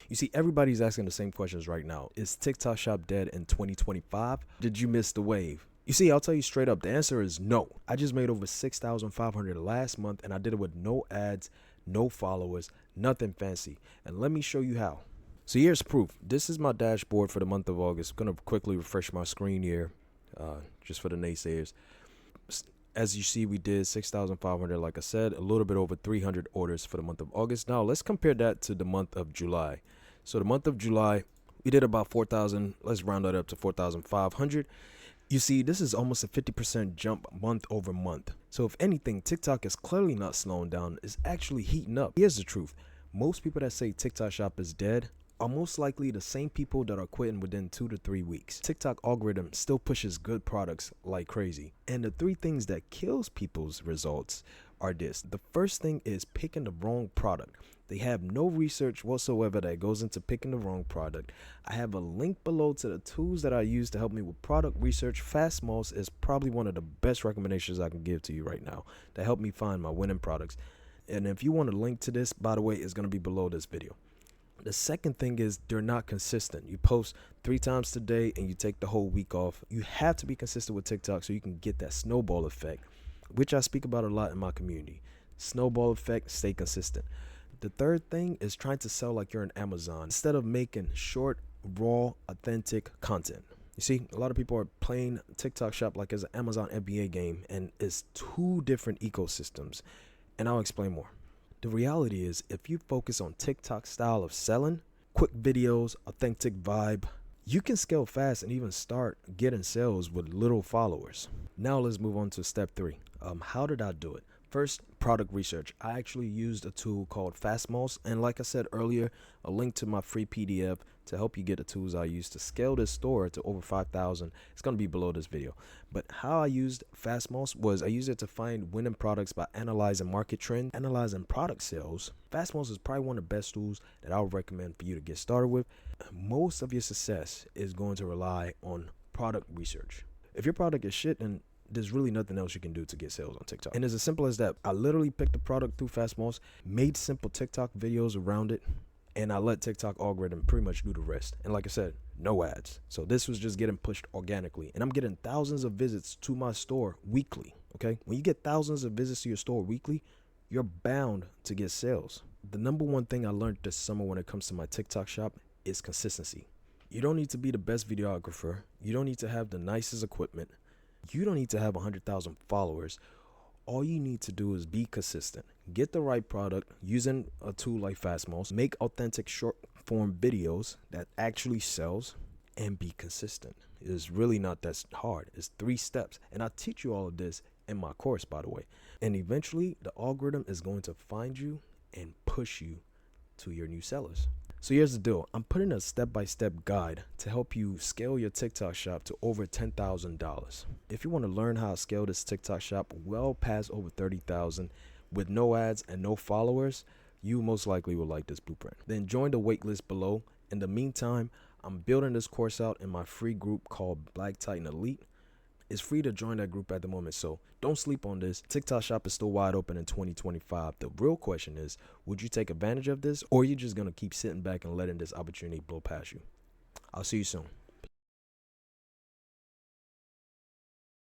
You see, everybody's asking the same questions right now. Is TikTok Shop dead in 2025? Did you miss the wave? You see, I'll tell you straight up, the answer is no. I just made over 6,500 last month, and I did it with no ads, no followers, nothing fancy. And let me show you how. So here's proof. This is my dashboard for the month of August. I'm gonna quickly refresh my screen here, just for the naysayers. As you see, we did 6,500, like I said, a little bit over 300 orders for the month of August. Now let's compare that to the month of July. So the month of July, we did about 4,000. Let's round that up to 4,500. You see, this is almost a 50% jump month over month. So if anything, TikTok is clearly not slowing down. It's actually heating up. Here's the truth. Most people that say TikTok Shop is dead are most likely the same people that are quitting within 2 to 3 weeks. TikTok algorithm still pushes good products like crazy. And the 3 things that kills people's results are this. The first thing is picking the wrong product. They have no research whatsoever that goes into picking the wrong product. I have a link below to the tools that I use to help me with product research. Fastmost is probably one of the best recommendations I can give to you right now to help me find my winning products. And if you want a link to this, by the way, it's going to be below this video. The second thing is they're not consistent. You post 3 times today and you take the whole week off. You have to be consistent with TikTok so you can get that snowball effect, which I speak about a lot in my community. Snowball effect, stay consistent. The third thing is trying to sell like you're an Amazon instead of making short, raw, authentic content. You see, a lot of people are playing TikTok Shop like it's an Amazon FBA game, and it's 2 different ecosystems. And I'll explain more. The reality is, if you focus on TikTok style of selling, quick videos, authentic vibe, you can scale fast and even start getting sales with little followers. Now let's move on to step 3. How did I do it? First, product research. I actually used a tool called Fastmost, and like I said earlier, a link to my free PDF to help you get the tools I use to scale this store to over 5,000. It's going to be below this video. But how I used Fastmost was I used it to find winning products by analyzing market trends, analyzing product sales. Fastmost is probably one of the best tools that I would recommend for you to get started with. Most of your success is going to rely on product research. If your product is shit, then there's really nothing else you can do to get sales on TikTok. And it's as simple as that. I literally picked the product through Fastmost, made simple TikTok videos around it, and I let TikTok algorithm pretty much do the rest. And like I said, no ads. So this was just getting pushed organically. And I'm getting thousands of visits to my store weekly, okay? When you get thousands of visits to your store weekly, you're bound to get sales. The number one thing I learned this summer when it comes to my TikTok shop is consistency. You don't need to be the best videographer. You don't need to have the nicest equipment. You don't need to have 100,000 followers. All you need to do is be consistent. Get the right product using a tool like Fastmost. Make authentic short form videos that actually sells, and be consistent. It's really not that hard. It's 3 steps. And I teach you all of this in my course, by the way. And eventually the algorithm is going to find you and push you to your new sellers. So here's the deal. I'm putting a step-by-step guide to help you scale your TikTok shop to over $10,000. If you want to learn how to scale this TikTok shop well past over 30,000 with no ads and no followers, you most likely will like this blueprint. Then join the waitlist below. In the meantime, I'm building this course out in my free group called Black Titan Elite. It's free to join that group at the moment, so don't sleep on this. TikTok shop is still wide open in 2025. The real question is, would you take advantage of this, or are you just going to keep sitting back and letting this opportunity blow past you? I'll see you soon.